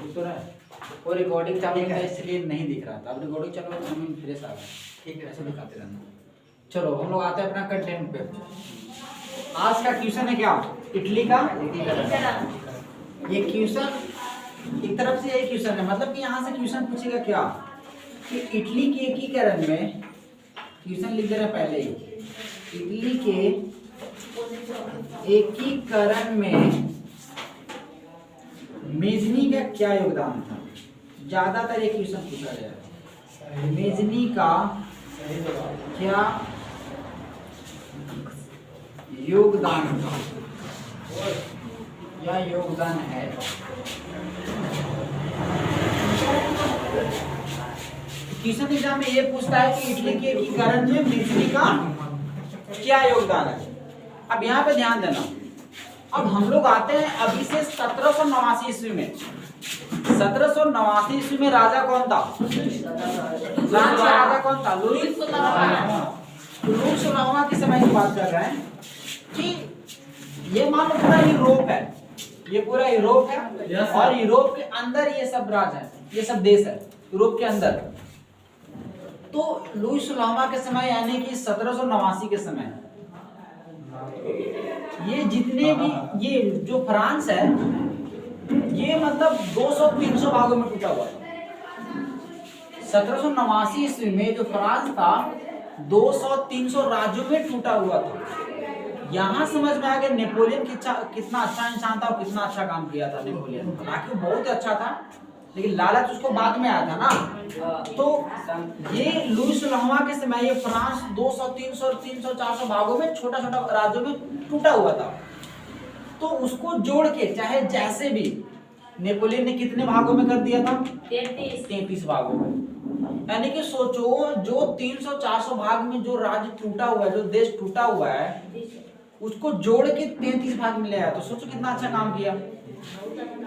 दिख तो रहा है। और रिकॉर्डिंग चालू है इसलिए नहीं दिख रहा था, अब रिकॉर्डिंग चालू है तो हमें फ्रेश आ गया। ठीक है, ऐसे दिखाते रहना। चलो हम लोग आते हैं अपना कंटेंट पे। आज का क्वेश्चन है क्या? इटली का ये क्वेश्चन एक तरफ से यही क्वेश्चन है, मतलब कि यहाँ से क्वेश्चन पूछेगा क्या कि इटली के एकीकरण में, क्वेश्चन लिख दे रहे हैं पहले ही, इटली के एकीकरण में मेजनी का क्या योगदान था? ज्यादातर एक क्वेश्चन पूछा गया है, मेजनी का क्या योगदान था या योगदान है? क्वेश्चन एग्जाम में ये पूछता है कि इटली के एकीकरण में मेजनी का क्या योगदान है। अब यहाँ पे ध्यान देना, अब हम लोग आते हैं अभी से 1789 ईस्वी में। 1789 ईस्वी में राजा कौन था? फ्रांस का राजा कौन था? लुई सोलहवां के समय की बात कर रहे हैं कि ये मान लो पूरा यूरोप है, ये पूरा यूरोप है और यूरोप के अंदर ये सब राज है, ये सब देश है यूरोप के अंदर। तो लुई सोलहवां के समय यानी कि 1789 के समय ये जितने भी ये जो फ्रांस है ये मतलब 200-300 भागों में टूटा हुआ था। 1789 ईस्वी में जो फ्रांस था 200-300 राज्यों में टूटा हुआ था। यहाँ समझ में आ गया नेपोलियन कितना अच्छा इंसान था और कितना अच्छा काम किया था नेपोलियन। हालांकि वो बहुत अच्छा था लेकिन लालच उसको बाद में आया था ना। तो ये लुई सोलहवां के समय ये फ्रांस 200, 300, 300-400 भागों में छोटा छोटा राज्यों में टूटा हुआ था। तो उसको जोड़ के चाहे जैसे भी नेपोलियन ने कितने भागों में कर दिया था? 33 भागों में। यानी कि सोचो जो 300-400 भाग में जो राज्य टूटा हुआ है, जो देश टूटा हुआ है, उसको जोड़ के 33 भाग में ले आया। तो सोचो कितना अच्छा काम किया,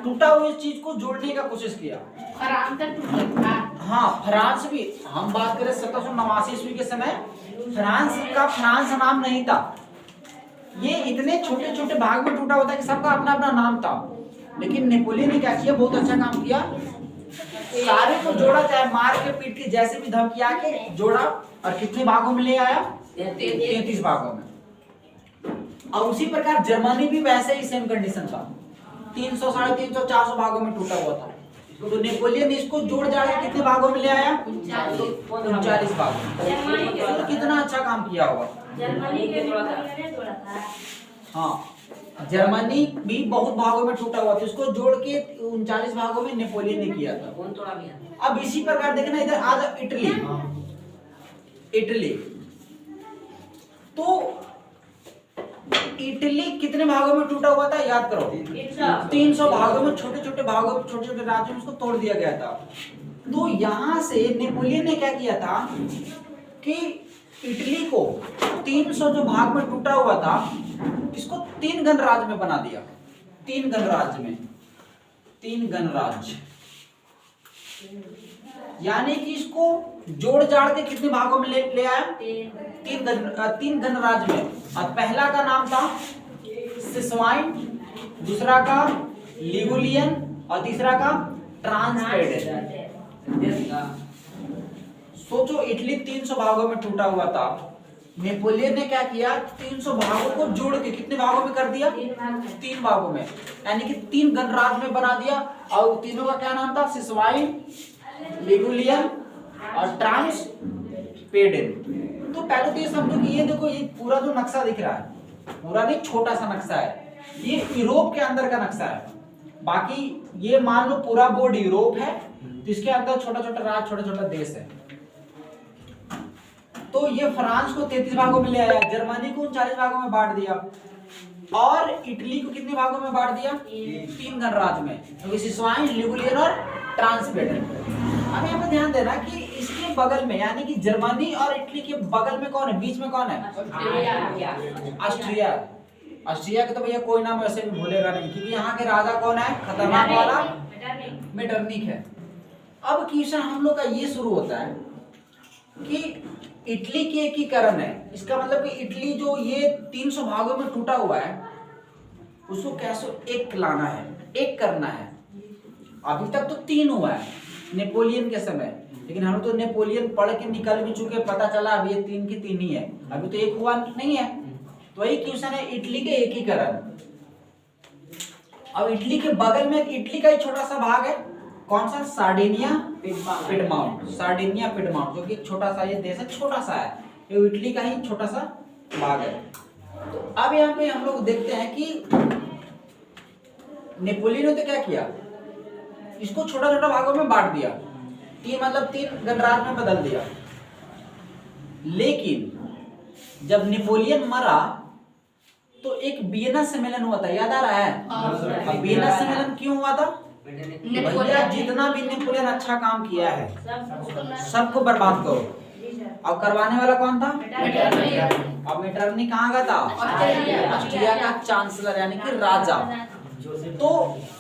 टूटा हुआ इस चीज को जोड़ने का कोशिश किया। हाँ, फ्रांस भी हम बात करें 1789 ईस्वी के समय फ्रांस का फ्रांस नाम नहीं था, ये इतने छोटे छोटे भाग में टूटा होता है कि सबका अपना अपना नाम था। लेकिन नेपोलियन ने क्या किया, बहुत अच्छा काम किया, सारे को जोड़ा, चाहे मार के पीट के जैसे भी धमकिया के जोड़ा और कितने भागों में ले आया? 33 भागों में। और उसी प्रकार जर्मनी भी वैसे ही सेम कंडीशन था, 300, 350, 400 भागों में टूटा हुआ था। तो नेपोलियन इसको जोड़ जाड़ के कितने भागों में ले आया? 39 भागों में। तो कितना अच्छा काम किया होगा। हाँ, जर्मनी भी बहुत भागों में टूटा हुआ था, उसको जोड़ के 39 भागों में नेपोलियन ने किया था। अब इसी प्रकार देखना इधर आ जाओ, इटली। तो इटली कितने भागों में टूटा हुआ था? याद करो, 300 भागों में, छोटे छोटे भागों में, छोटे छोटे राज्यों में उसको तोड़ दिया गया था। तो यहां से नेपोलियन ने क्या किया था कि इटली को 300 जो भाग में टूटा हुआ था इसको 3 गणराज्य में बना दिया। 3 गणराज्य में, 3 गणराज्य, यानी कि इसको जोड़ जाड़ के कितने भागों में ले आया? 3 गणराज्य में। और पहला का नाम था सिसवाइन, दूसरा का लिगुलियन और तीसरा का ट्रांसपेडेन। सोचो इटली 300 भागों में टूटा हुआ था, नेपोलियन ने क्या किया, 300 भागों को जोड़ के कितने भागों में कर दिया? 3 भागों में, यानी कि 3 गणराज्य में बना दिया। और तीनों का क्या नाम था? सिसवाइन, लिगुलियन और ट्रांसपेडेन। तो पहले तो ये समझो कि ये देखो, ये पूरा जो नक्शा दिख रहा है, पूरा नहीं छोटा सा नक्शा है, ये यूरोप के अंदर का नक्शा है। बाकी ये मान लो पूरा बोर्ड यूरोप है, तो इसके अंदर छोटा छोटा राज्य, छोटा छोटा देश है। तो ये फ्रांस को 33 भागों में ले आया, जर्मनी को 39 भागों में बांट दिया और इटली को कितने भागों में बांट दिया? 3 गणराज्य में, तो सिसवाइन, लिगुलियन और ट्रांसपेडेन। अब यहाँ पे ध्यान देना कि इसके बगल में, यानी कि जर्मनी और इटली के बगल में कौन है? बीच में कौन है? ऑस्ट्रिया। ऑस्ट्रिया के तो भैया कोई नाम वैसे भी भूलेगा नहीं, क्योंकि यहाँ के राजा कौन है? खतरनाक वाला मेटरनिक है। अब क्वेश्चन हम लोग का ये शुरू होता है कि इटली के एकीकरण है, इसका मतलब कि इटली जो ये 300 भागों में टूटा हुआ है उसको कैसे एक लाना है, एक करना है। अभी तक तो 3 हुआ है नेपोलियन के समय, लेकिन हम तो नेपोलियन पढ़ के निकल भी चुके, पता चला अब ये 3 की 3 ही है, अभी तो 1 हुआ नहीं है। तो वही क्वेश्चन है इटली के एकीकरण। अब इटली के बगल में इटली का एक छोटा सा भाग है, कौन सा? सार्डिनिया पिडमाउंट, सार्डिनिया पिडमाउंट, जो कि एक छोटा सा ये देश है, छोटा सा है, ये इटली का ही छोटा सा भाग है। तो अब यहाँ पे हम लोग देखते हैं कि नेपोलियन ने तो क्या किया, इसको छोटा छोटा भागों में बांट दिया, 3 गणराज्य में बदल दिया। लेकिन जब नेपोलियन मरा तो एक वियना सम्मेलन हुआ था, याद आ रहा है? अब वियना सम्मेलन क्यों हुआ था? भैया जितना भी नेपोलियन अच्छा काम किया है सबको बर्बाद करो। अब करवाने वाला कौन था? अब मेटरनी कहाँ का था? ऑस्ट्रिया का चांसलर यानी कि राजा। तो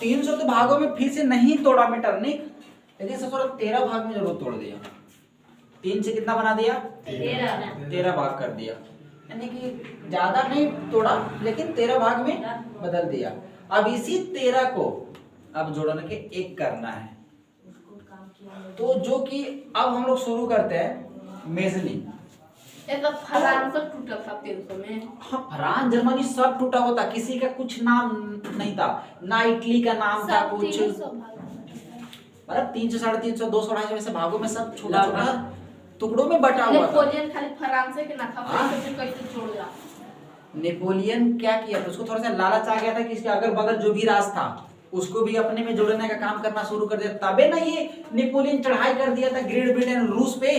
300 तो भागों में फिर से नहीं तोड़ा मेटरनिक, लेकिन सबसे 13 भाग में जरूर तोड़ दिया। 3 से कितना बना दिया? 13 भाग कर दिया, यानी कि ज्यादा नहीं तोड़ा लेकिन 13 भाग में बदल दिया। अब इसी 13 को अब जोड़ने के 1 करना है। तो जो कि अब हम लोग शुरू करते हैं मेजनी। फ्रांस तो टूटा था 300 में। हाँ, फ्रांस जर्मनी सब टूटा हुआ था, किसी का कुछ नाम नहीं था, ना इटली का नाम था कुछ, मतलब 300 350 200 250 वैसे भागों में सब छोटा छोटा टुकड़ों में बटा हुआ था। नेपोलियन खाली फ्रांस के ना था, फिर कैसे छोड़ दिया? नेपोलियन क्या किया था, उसको थोड़ा सा लालच आ गया था कि इसके अगल बगल जो भी राज था उसको भी अपने में जोड़ने का काम करना शुरू कर दिया। तबे ना ये नेपोलियन चढ़ाई कर दिया था ग्रेट ब्रिटेन रूस पे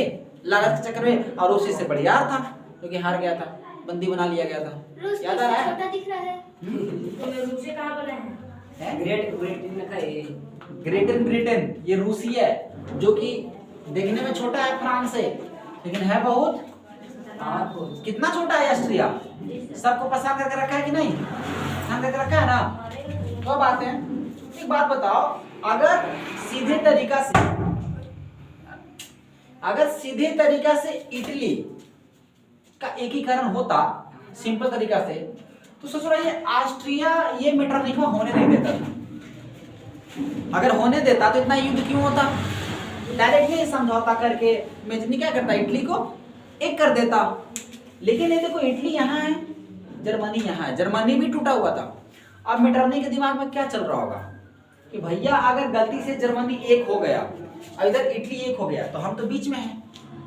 लालच के चक्कर में, और रूस से बढ़िया था क्योंकि हार गया था, बंदी बना लिया गया था। याद आ रहा है? छोटा दिख रहा है। रूस से कहां बना है? ग्रेट ब्रिटेन का ये ग्रेट ब्रिटेन ये रूसी है, जो कि देखने में छोटा है फ्रांस से, लेकिन है बहुत कितना छोटा है ऑस्ट्रिया। सबको पसंद करके रखा है कि नहीं? पसंद करके रखा है ना? तो बात है, एक बात बताओ, अगर सीधे तरीका से इटली का एकीकरण होता सिंपल तरीका से, तो सोच रहा ये ऑस्ट्रिया ये मेटरनिक में होने नहीं देता था। अगर होने देता तो इतना युद्ध क्यों होता? डायरेक्टली समझौता करके मेजनी क्या करता, इटली को एक कर देता। लेकिन ये देखो, इटली यहाँ है, जर्मनी यहाँ है, जर्मनी भी टूटा हुआ था। अब मेटरनी के दिमाग में क्या चल रहा होगा कि भैया अगर गलती से जर्मनी एक हो गया और इधर इटली एक हो गया तो हम तो बीच में हैं,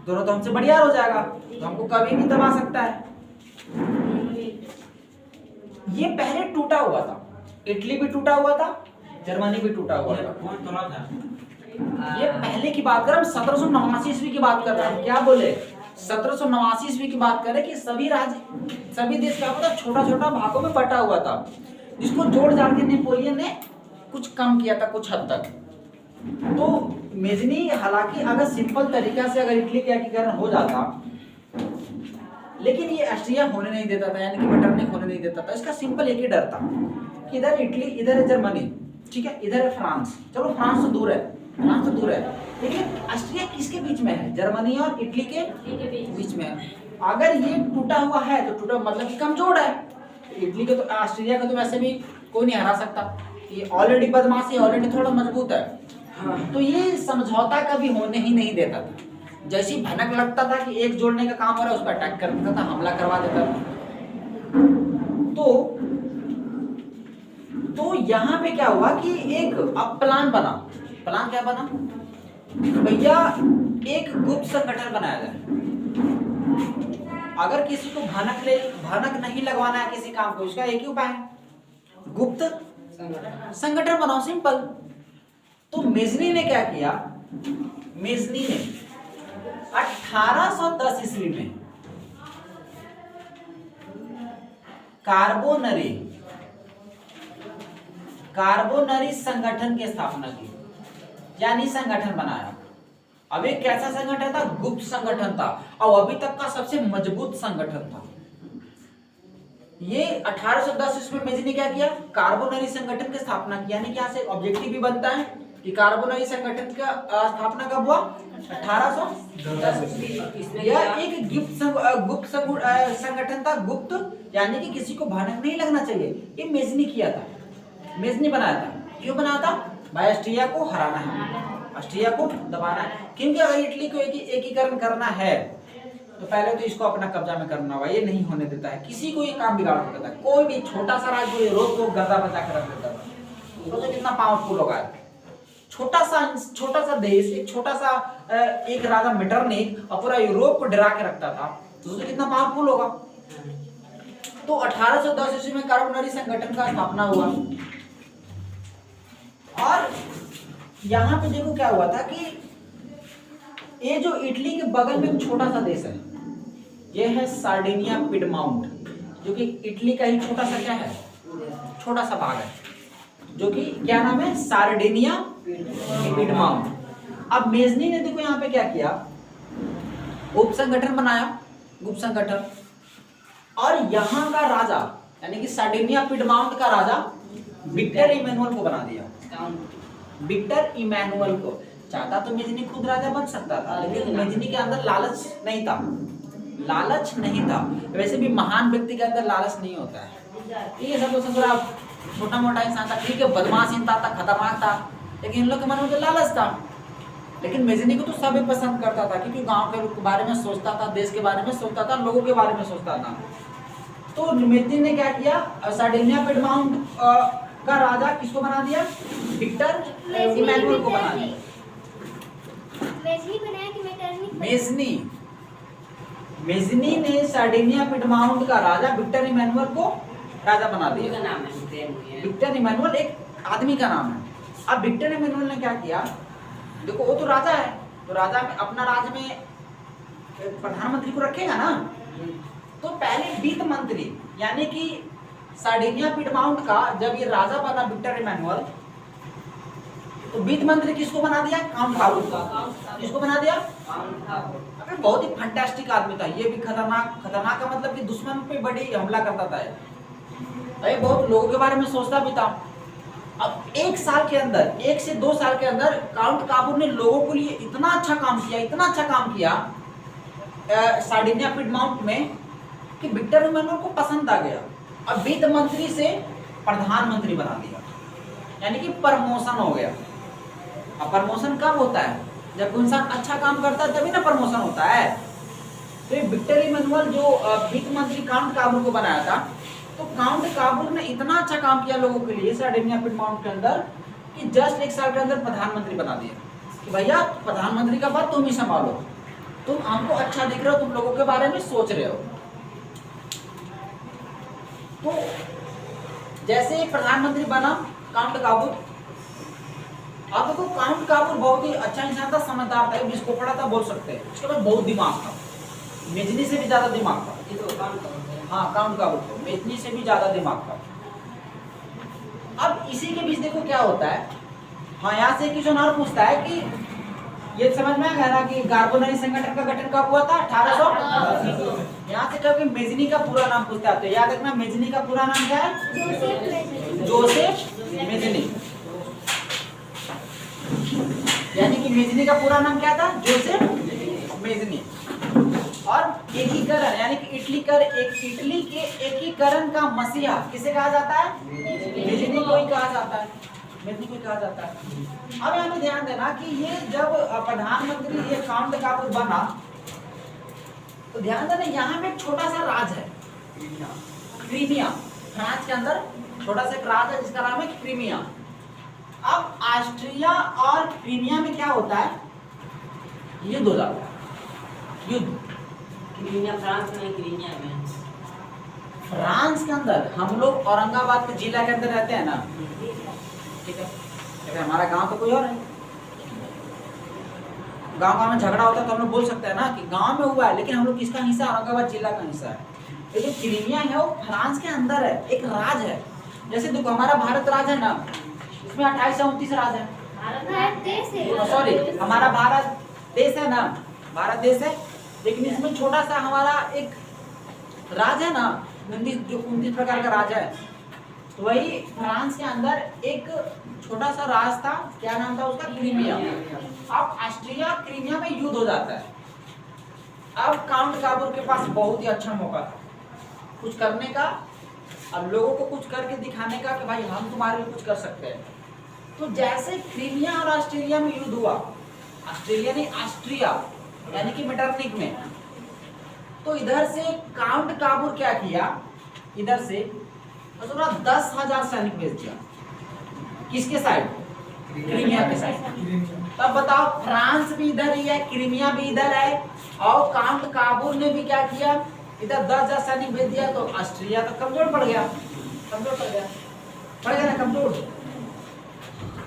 दोनों तो हमसे बढ़िया हो जाएगा, तो हमको कभी भी दबा सकता है। ये पहले टूटा हुआ था, इटली भी टूटा हुआ था, जर्मनी भी टूटा हुआ था। ये पहले की बात कर रहे हैं, 1789 ईस्वी की बात कर रहे हैं। क्या बोले? 1789 ईस्वी की बात करें कि सभी देश क्या होता, छोटा छोटा भागों में बटा हुआ था, जिसको जोड़ जाड़ के नेपोलियन ने कुछ कम किया था कुछ हद तक। तो मेजनी हालांकि अगर सिंपल तरीका से अगर इटली का एकीकरण हो जाता, लेकिन ये ऑस्ट्रिया होने नहीं देता था, यानी कि मेटरनिक होने नहीं देता था। इसका सिंपल एक ही डर था कि इधर इटली, इधर है जर्मनी, ठीक है, इधर है फ्रांस। चलो फ्रांस तो दूर है, लेकिन ऑस्ट्रिया किसके बीच में है? जर्मनी और इटली के बीच में है। अगर ये टूटा हुआ है तो टूटा मतलब कि कमजोर है। इटली को तो ऑस्ट्रिया को तो वैसे भी कोई नहीं हरा सकता, ये ऑलरेडी बदमाश है, ऑलरेडी थोड़ा मजबूत है। तो ये समझौता कभी होने ही नहीं देता था। जैसी भनक लगता था कि एक जोड़ने का काम हो रहा है, उस पर अटैक कर देता था, हमला करवा देता था। तो यहाँ पे क्या हुआ कि एक अब प्लान बना। प्लान क्या बना? भैया एक गुप्त संगठन बनाया जाए। अगर किसी को भनक नहीं लगवाना है किसी काम को, इसका एक ही उपाय है, गुप्त संगठन बनाओ, सिंपल। तो मेजनी ने क्या किया? मेजनी ने 1810 ईस्वी में कार्बोनरी संगठन की स्थापना की, यानी संगठन बनाया। अब एक कैसा संगठन था? गुप्त संगठन था, और अभी तक का सबसे मजबूत संगठन था। ये 1810 ईस्वी में मेजनी ने क्या किया? कार्बोनरी संगठन की स्थापना की, यानी कि यहाँ से ऑब्जेक्टिव भी बनता है कि कार्बोनरी संगठन का स्थापना कब हुआ? 1810। यह एक गुप्त संगठन था, गुप्त, यानी कि किसी को भनक नहीं लगना चाहिए। ये मेजनी किया था, मेजनी बनाया था। क्यों बनाया था? भाई ऑस्ट्रिया को हराना है, ऑस्ट्रिया को दबाना है, क्योंकि अगर इटली को एकीकरण करना है तो पहले तो इसको अपना कब्जा में करना होगा। ये नहीं होने देता है, किसी को ये काम बिगाड़ देता है। कोई भी छोटा सा राज्य यूरोप को गर्दा बचा कर रख देता था। तो कितना पावरफुल होगा, छोटा सा देश, एक छोटा सा एक राजा मेटरनिख और पूरा यूरोप को डरा के रखता था, तो कितना पावरफुल होगा। तो 1810 ईस्वी में कार्बोनरी संगठन का स्थापना हुआ। और यहाँ पे देखो क्या हुआ था कि ये जो इटली के बगल में एक छोटा सा देश है, ये है सार्डिनिया पिडमाउंट, जो कि इटली का ही छोटा सा क्या है, छोटा सा भाग है, जो कि क्या नाम है, सार्डिनिया पिडमाउंट। अब मेजनी ने देखो यहाँ पे क्या किया, उप संगठन बनाया, गुप्त संगठन, और यहाँ का राजा यानी कि सार्डिनिया पिडमाउंट का राजा विक्टर इमैनुअल को बना दिया। विक्टर इमैनुअल को चाहता तो मेजनी खुद राजा बन सकता था, लेकिन मेजनी के अंदर लालच नहीं था, लालच नहीं था। वैसे भी महान व्यक्ति के अंदर लालच नहीं होता है। ये सब थोड़ा छोटा मोटा इंसान था, ठीक है, बदमाश इंसान था, खतरनाक था, लेकिन इन लोग के मन में तो लालच था। लेकिन मेजनी को तो सभी पसंद करता था, क्योंकि गांव के बारे में सोचता था, देश के बारे में सोचता था, लोगों के बारे में सोचता था। तो मेजनी ने क्या किया, सार्डिनिया पिडमाउंट का राजा किसको बना दिया, विक्टर इमैनुअल को बना दिया। मेजनी ने सार्डिनिया पिडमाउंट का राजा विक्टर इमैनुअल को राजा बना दिया। विक्टर इमैनुअल एक आदमी का नाम है। अब विक्टर इमैनुअल ने क्या किया, देखो वो तो राजा है, तो राजा में अपना राज्य में प्रधानमंत्री को रखेगा ना, तो पहले वित्त मंत्री यानी कि सार्डिनिया पिडमाउंट का जब ये राजा बना विक्टर इमैनुअल, तो वित्त मंत्री किसको बना दिया, काउंट काबूल का। किसको बना दिया, अबे बहुत ही फैंटास्टिक आदमी था ये भी, खतरनाक। खतरनाक का मतलब कि दुश्मन पे बड़ी हमला करता था, ये बहुत लोगों के बारे में सोचता भी था। अब 1 साल के अंदर, 1 से 2 साल के अंदर काउंट काबूल ने लोगों के लिए इतना अच्छा काम किया, इतना अच्छा काम किया सार्डिनिया पिडमाउंट में, कि विक्टर इमैनुअल को पसंद आ गया। अब वित्त मंत्री से प्रधानमंत्री बना दिया, यानी कि प्रमोशन हो गया। अब प्रमोशन कब होता है, जब कोई इंसान अच्छा काम करता है तभी ना प्रमोशन होता है। तो ये विक्टर इमैनुअल जो वित्त मंत्री काउंट काबूल को बनाया था, तो काउंट काबूल ने इतना अच्छा काम किया लोगों के लिए सार्डिनिया पिडमाउंट के अंदर, कि जस्ट 1 साल के अंदर प्रधानमंत्री बना दिया कि भैया प्रधानमंत्री का पद तुम ही संभालो, तुम हमको अच्छा दिख रहे हो, तुम लोगों के बारे में सोच रहे हो। तो जैसे ही प्रधानमंत्री बना काउंट काबूल, आप देखो काउंट काबूल बहुत ही अच्छा इंसान था, समझदार था, जिसको पढ़ा था बोल सकते हैं। उसके बाद बहुत दिमाग था, मेजनी से भी ज्यादा दिमाग था। हाँ, काउंट काबूल को मेजनी से भी ज्यादा दिमाग था। अब इसी के बीच देखो क्या होता है। हाँ, यहाँ से क्वेश्चन और पूछता है कि ये समझ में आ गया ना कि कार्बोनरी संगठन का गठन कब हुआ था, 1800। यहाँ से कभी मेजनी का पूरा नाम पूछता है, तो याद रखना मेजनी का पूरा नाम क्या है, जोसेफ मेजनी। यानी कि मेजनी का पूरा नाम क्या था, जोसेफ मेजनी। और एकीकरण यानी कि इटली के एकीकरण का मसीहा किसे कहा जाता है, मेजनी को ही कहा जाता है, मेजनी को ही कहा जाता है। अब यहाँ पे ध्यान देना कि ये जब प्रधानमंत्री ये काउंट काबूल बना, तो ध्यान देना यहाँ में एक छोटा सा राज है, क्रीमिया। फ्रांस के अंदर छोटा सा एक राज है जिसका नाम है क्रीमिया। अब ऑस्ट्रिया और क्रीमिया में क्या होता है, युद्ध हो जाता है, युद्ध। क्रीमिया फ्रांस में, क्रीमिया में, फ्रांस के अंदर हम लोग औरंगाबाद के जिला के अंदर रहते हैं ना, ठीक है, लेकिन हमारा गांव तो कोई और है। गांव में झगड़ा होता है तो हम लोग बोल सकते हैं ना कि गांव में हुआ है, लेकिन हम लोग किसका हिस्सा, औरंगाबाद जिला का हिस्सा है। तो जो क्रीमिया है वो फ्रांस के अंदर है, एक राज है। जैसे देखो हमारा भारत राज है ना, इसमें 28 से 29 राज है। सॉरी, हमारा भारत देश है ना, भारत देश है, लेकिन इसमें छोटा सा हमारा एक राज है ना, 29 प्रकार का राज है। तो वही फ्रांस के अंदर एक छोटा सा राज था, क्या नाम था उसका, क्रीमिया। अब ऑस्ट्रिया क्रीमिया में युद्ध हो जाता है। अब काउंट काबूल के पास बहुत ही अच्छा मौका था कुछ करने का, अब लोगों को कुछ करके दिखाने का कि भाई हम तुम्हारे लिए कुछ कर सकते हैं। तो जैसे क्रीमिया और ऑस्ट्रेलिया में युद्ध हुआ, ऑस्ट्रेलिया नहीं ऑस्ट्रिया यानी कि मेटरनिक में, तो इधर से काउंट काबूर क्या किया, इधर से 10,000 सैनिक भेज दिया। किसके साइड? क्रीमिया के साइड। तब बताओ, फ्रांस भी इधर ही है, क्रीमिया भी इधर है, और काउंट काबूर ने भी क्या किया, इधर 10,000 सैनिक भेज दिया। तो ऑस्ट्रिया तो कमजोर पड़ गया, पड़ गया ना कमजोर।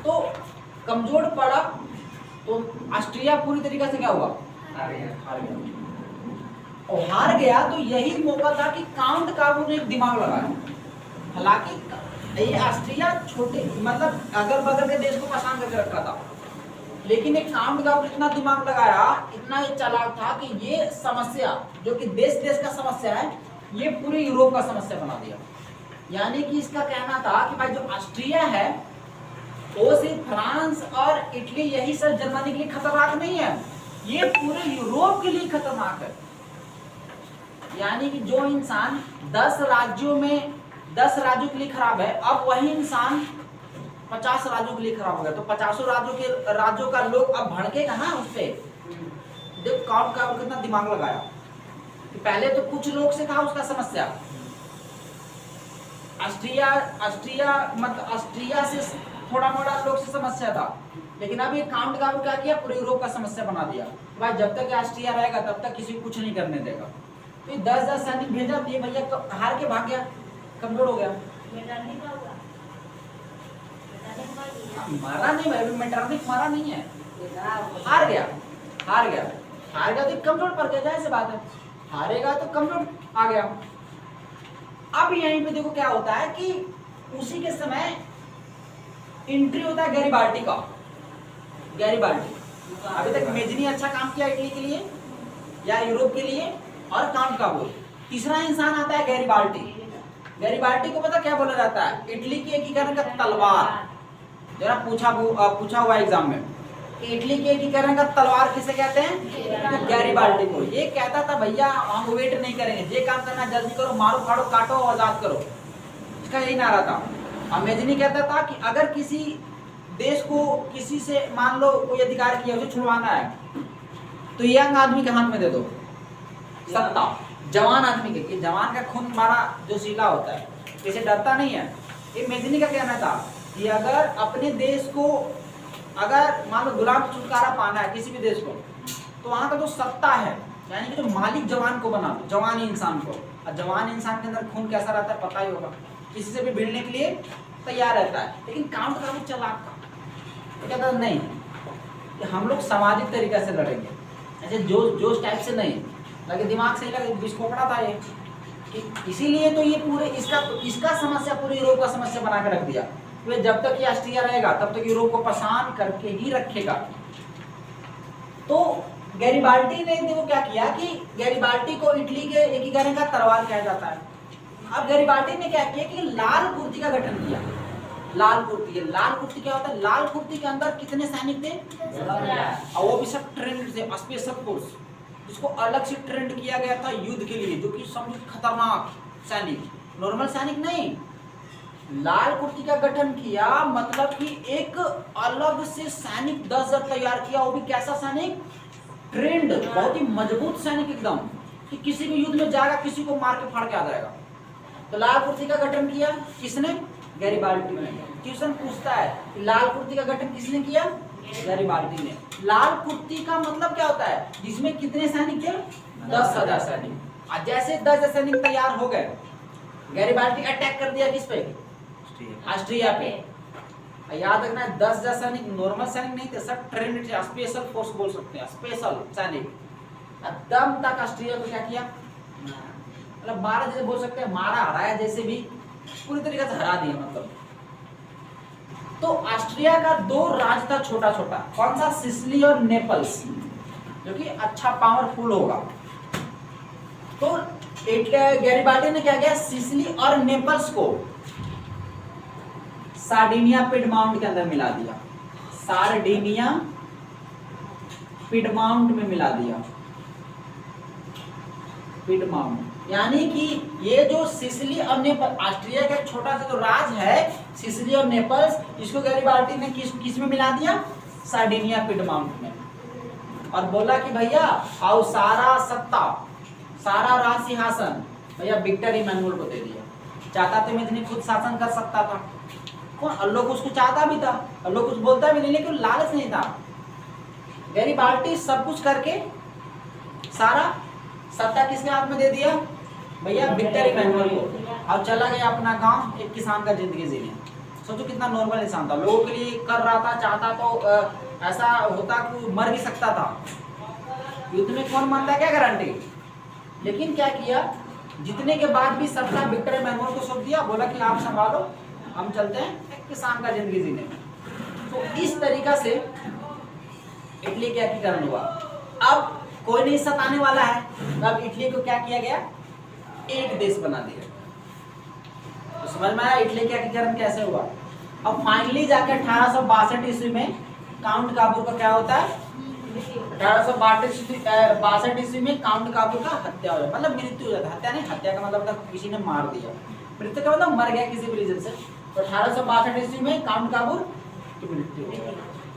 तो कमजोर पड़ा तो ऑस्ट्रिया पूरी तरीके से क्या हुआ, हार गया। और हार गया तो यही मौका था कि काउंट काबूर ने एक दिमाग लगाया। हालांकि ये ऑस्ट्रिया छोटे मतलब अगल बगल के देश को परेशान करके रखा था, लेकिन एक काउंट काबूर इतना दिमाग लगाया, इतना ये चालाक था कि ये समस्या जो कि देश देश का समस्या है, ये पूरे यूरोप का समस्या बना दिया। यानी कि इसका कहना था कि भाई जो ऑस्ट्रिया है वो सिर्फ फ्रांस और इटली यही सब जर्मनी के लिए खतरनाक नहीं है, ये पूरे यूरोप के लिए खतरनाक है। यानी कि जो इंसान 10 राज्यों के लिए खराब है, अब वही इंसान 50 राज्यों के लिए खराब हो गया। तो 50 राज्यों का लोग अब भड़केगा ना उस पे। देख काउंट काबूर कितना दिमाग लगाया कि पहले तो कुछ लोग से कहा उसका समस्या, ऑस्ट्रिया से थोड़ा मोड़ा लोग से समस्या था, लेकिन अब ये काउंट काबूर क्या किया, पूरे यूरोप का समस्या बना दिया। भाई जब तक ऑस्ट्रिया रहेगा तब तक किसी को कुछ नहीं करने देगा। तो 10,000 सैनिक भेजा, ये भैया हार के भाग गया, कमजोर हो गया। मारा नहीं भाई, मेटरनिक मारा नहीं है, हार गया तो कमजोर पड़ गया, जाहिर सी बात है, हारेगा तो कमजोर आ गया। अब यहीं पे देखो क्या होता है कि उसी के समय एंट्री होता है गैरिबाल्डी का। अभी तक मेजनी अच्छा काम किया इटली के लिए या यूरोप के लिए, और काउंट काबूर। तीसरा इंसान आता है गैरिबाल्डी को पता क्या बोला जाता है, इटली की एकीकरण का तलवार। जरा पूछा हुआ एग्जाम में कि इटली के एकीकरण का तलवार किसे कहते हैं, तो गैरिबाल्डी को। ये कहता था भैया हम वेट नहीं करेंगे, जे काम करना जल्दी करो, मारो फाड़ो काटो आजाद करो, इसका यही नारा था। मेजनी कहता था कि अगर किसी देश को किसी से मान लो कोई अधिकार किया, उसे छुड़वाना है, तो यंग आदमी के हाथ में दे दो सत्ता, जवान आदमी के, जवान का खून मारा जो सीला होता है, इसे डरता नहीं है। ये मेजनी का कहना था कि अगर अपने देश को अगर मान लो गुलाम छुटकारा पाना है किसी भी देश को, तो वहाँ का जो सत्ता है, यानी कि जो मालिक जवान को बना दो, जवान इंसान को। और जवान इंसान के अंदर खून कैसा रहता है पता ही होगा, किसी से भी भिड़ने के लिए तैयार रहता है। लेकिन काउंट काबूर चालाक था, तो कहता नहीं कि हम लोग सामाजिक तरीके से लड़ेंगे, ऐसे जोश टाइप से नहीं, लगे दिमाग से लगे विस्फोटना था ये कि इसीलिए तो ये पूरे इसका समस्या पूरे यूरोप का समस्या बना के रख दिया। तो जब तक ये ऑस्ट्रिया रहेगा तब तक यूरोप को परेशान करके ही रखेगा। तो गैरिबाल्डी ने देखो क्या किया कि गैरिबाल्डी को इटली के एकीकरण का तलवार कहा जाता है। अब गैरिबाल्डी ने क्या किया कि लाल कुर्ती का गठन किया। लाल कुर्ती क्या होता है, लाल कुर्ती के अंदर कितने सैनिक थे, और वो भी सब ट्रेंड से स्पेशल फोर्स, जिसको अलग से ट्रेंड किया गया था युद्ध के लिए, जो कि सब खतरनाक सैनिक, नॉर्मल सैनिक नहीं। लाल कुर्ती का गठन किया मतलब कि एक अलग से सैनिक 10,000 तैयार किया, वो भी कैसा सैनिक, ट्रेंड, बहुत ही मजबूत सैनिक एकदम, कि किसी भी युद्ध में जाएगा किसी को मार के फाड़ के आ जाएगा। तो लाल कुर्ती का गठन किया किसने, गैरिबाल्डी ने। क्वेश्चन पूछता है कि लाल कुर्ती का गठन किसने किया, गैरिबाल्डी ने। लाल कुर्ती का मतलब क्या होता है, जिसमें कितने सैनिक थे, 10,000 सैनिक। और जैसे 10,000 सैनिक तैयार हो गए, गैरिबाल्डी अटैक कर दिया किस पे, ऑस्ट्रिया पे। याद रखना 10,000 सैनिक नॉर्मल सैनिक नहीं थे, सब ट्रेंड थे, स्पेशल फोर्स बोल सकते हैं, स्पेशल सैनिक। दम तक ऑस्ट्रिया को क्या किया, मतलब मारा, जैसे बोल सकते हैं मारा हराया, जैसे भी पूरी तरीके से हरा दिया मतलब। तो ऑस्ट्रिया का 2 राज्य था छोटा छोटा, कौन सा, सिसिली और नेपल्स, जो कि अच्छा पावरफुल होगा। तो गैरिबाल्डी ने क्या किया, सिसिली और नेपल्स को सार्डिनिया पिडमाउंट के अंदर मिला दिया, सार्डिनिया पिडमाउंट में मिला दिया, पिडमाउंट। यानी कि ये जो सिसिली और नेपल, ऑस्ट्रिया का एक छोटा सा जो राज है सिसिली और नेपल्स, इसको गैरिबाल्डी ने किस में मिला दिया? सार्डिनिया पिडमाउंट में। और बोला कि भैया आओ सारा सत्ता, सारा राज सिंहासन भैया विक्टर इमैनुअल को दे दिया। चाहता तो मेजनी खुद शासन कर सकता था, कौन लोग उसको चाहता भी था, लोग कुछ बोलता भी नहीं, लेकिन लालच नहीं था। गैरिबाल्डी सब कुछ करके सारा सत्ता किसके हाथ में दे दिया? भैया विक्टर इमैनुअल को। और चला गया अपना गांव एक किसान का जिंदगी जीने। सोचो कितना नॉर्मल इंसान था, लोगों के लिए कर रहा था, चाहता तो ऐसा होता कि मर भी सकता था। युद्ध में कौन मरता है क्या गारंटी? लेकिन क्या किया, जीतने के बाद भी सत्ता विक्टर इमैनुअल को सौंप दिया, बोला कि आप संभालो, हम चलते हैं एक किसान का जिंदगी जीने में। तो इस तरीका से इटली का एकीकरण हुआ। अब कोई नहीं सताने वाला है, अब इटली को क्या किया गया? एक देश बना दिया। तो समझ में आया इटली का एकीकरण कैसे हुआ। अब फाइनली जाके 1862 ईस्वी में काउंट काबूल का क्या होता है? 1862 ईस्वी में काउंट काबूल का हत्या हो जाता, मतलब मृत्यु हो जाता है। हत्या नहीं, हत्या का मतलब था किसी ने मार दिया, मृत्यु का मतलब मर गया किसी भी रीजन से। तो 1862 ईस्वी में काउंट काबूल की मृत्यु हो गई।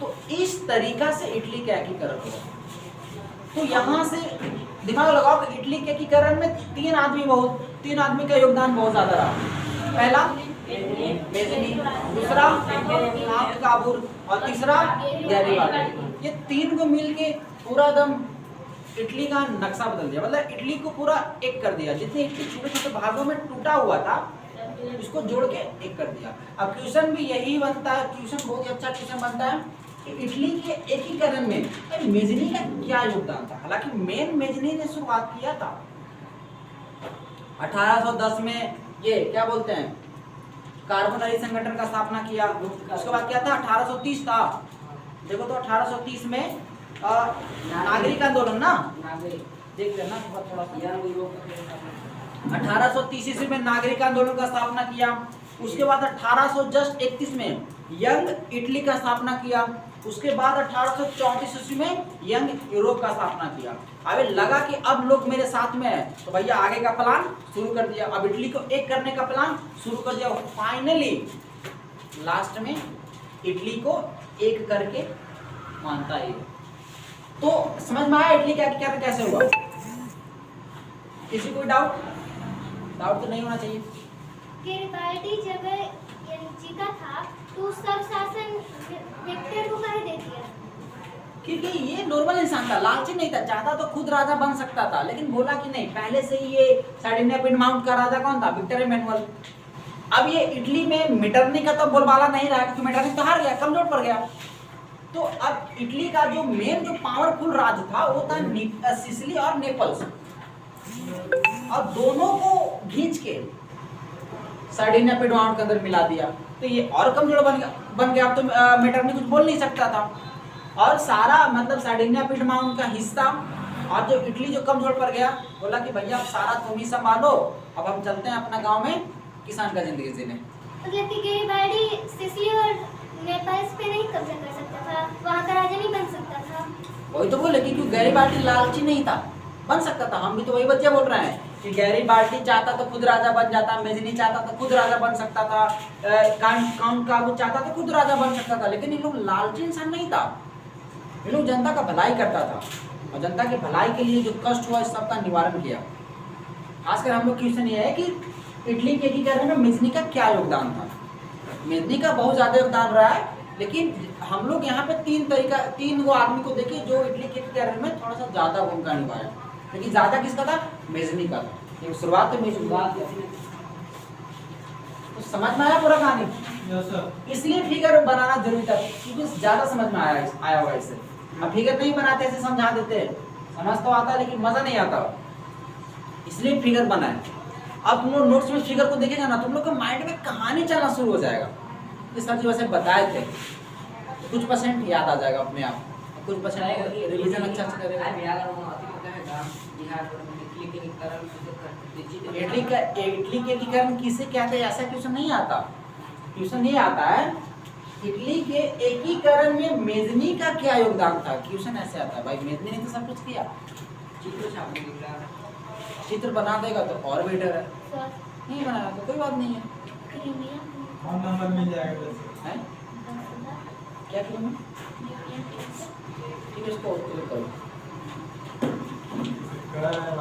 तो इस तरीका से इटली का एकीकरण हुआ। तो यहाँ से दिमाग लगाओ कि इटली के एकीकरण में तीन आदमी का योगदान बहुत ज्यादा रहा। पहला मेजनी, दूसरा काउंट काबूल और तीसरा गैरिबाल्डी। ये तीन को मिलके पूरा दम इटली का नक्शा बदल दिया, मतलब इटली को पूरा एक कर दिया। जितने इटली छोटे छोटे भागों में टूटा हुआ था इसको जोड़ के एक कर दिया। अब क्वेश्चन भी यही बनता है, क्वेश्चन बहुत ही अच्छा क्वेश्चन बनता है कि इटली के एकीकरण में मेजनी का क्या योगदान था। हालांकि मेन मेजनी ने शुरुआत किया था 1810 में, ये क्या बोलते हैं कार्बोनरी संगठन का स्थापना किया। उसके बाद क्या था 1830 था, देखो तो 1830 में नागरिक आंदोलन ना, देख लेना थोड़ा 1830 ईस्वी में नागरिक आंदोलन का स्थापना किया। उसके बाद 1831 में यंग इटली का स्थापना किया। उसके बाद 1834 ईस्वी में यंग यूरोप का स्थापना किया। अबे लगा कि अब लोग मेरे साथ में है, तो भैया आगे का प्लान शुरू कर दिया। अब इटली को एक करने का प्लान शुरू कर दिया। फाइनली लास्ट में इटली को एक करके मानता है। तो समझ में आया इटली का एकीकरण कैसे हुआ? किसी को डाउट तो नहीं होना चाहिए। गैरिबाल्डी जब जीता था तो सब शासन विक्टर को कर दे दिया, क्योंकि ये नॉर्मल इंसान था, लालची नहीं था, चाहता तो खुद राजा बन सकता था, लेकिन बोला कि नहीं, पहले से ही ये सार्डिनिया पिडमाउंट का राजा कौन था? Victor Emmanuel. अब ये इटली में मेटरनी का तो बोलबाला नहीं रहा, क्योंकि मेटरनी तो हार गया, कमजोर पड़ गया। तो अब इटली का जो मेन जो पावरफुल राज था वो था सिसिली और नेपल्स, और दोनों को खींच के सार्डिनिया पिडमाउंट के अंदर मिला दिया। तो ये और कमजोर बन गया। अब तो मेटरनी कुछ बोल नहीं सकता था, और सारा मतलब सार्डिनिया पिडमाउंट का हिस्सा और जो इटली जो कमजोर पड़ गया, बोला कि भैया सारा तुम ही संभालो, अब हम चलते हैं अपना गांव में किसान का जिंदगी जीने। मतलब कि गैरिबाल्डी सिसिली और नेपल्स पे नहीं कब्जा कर सकता था, वहाँ का राजा नहीं बन सकता था। वही तो बोले कि गैरिबाल्डी लालची नहीं था, बन सकता था। हम भी तो वही बच्चे बोल रहे हैं कि गैरिबाल्डी चाहता तो खुद राजा बन जाता, मेजनी चाहता तो खुद राजा बन सकता था, काउंट काबूल चाहता तो खुद राजा बन सकता था, लेकिन ये लोग लालची इंसान नहीं था। ये लोग जनता का भलाई करता था, और जनता की भलाई के लिए जो कष्ट हुआ इस सबका निवारण किया। खासकर हम लोग क्वेश्चन ये है कि इटली के एकीकरण में मेजनी का क्या योगदान था। मेजनी का बहुत ज्यादा योगदान रहा है, लेकिन हम लोग यहाँ पे तीन गो आदमी को देखिए जो इटली के एकीकरण में थोड़ा सा ज्यादा भूमिका निभाया, लेकिन ज्यादा किसका था? मेजनी का था। शुरुआत तो मेजनी तो समझ में आया पूरा कहानी। इसलिए फिगर बनाना जरूरी था, क्योंकि ज्यादा समझ में आया होगा इससे। अब फिगर नहीं बनाते, ऐसे समझा देते, समझ तो आता लेकिन मजा नहीं आता, इसलिए फिगर बनाए। अब तुम लोग नोट्स में फिगर को देखेगा ना, तुम लोग के माइंड में कहानी चलना शुरू हो जाएगा। इस सब वैसे बताए थे, कुछ परसेंट याद आ जाएगा अपने आप, कुछ परसेंट रिवीजन अच्छा से करेगा। इटली के एकीकरण किसे कहते हैं, ऐसा क्वेश्चन नहीं आता। क्वेश्चन नहीं आता है इटली के एकीकरण में मेजनी का क्या योगदान था, क्वेश्चन ऐसे आता है। भाई मेजनी ने तो सब कुछ किया, चित्र बना देगा तो और बेटर है, सर नहीं बनाया तो कोई बात नहीं है। क्रीमिया कौन नंबर मिल जाएगा वैसे? हैं? 10,000 क्या करूँ मैं? Union test. ठीक है, इसको क्लिक करो। कह रहा है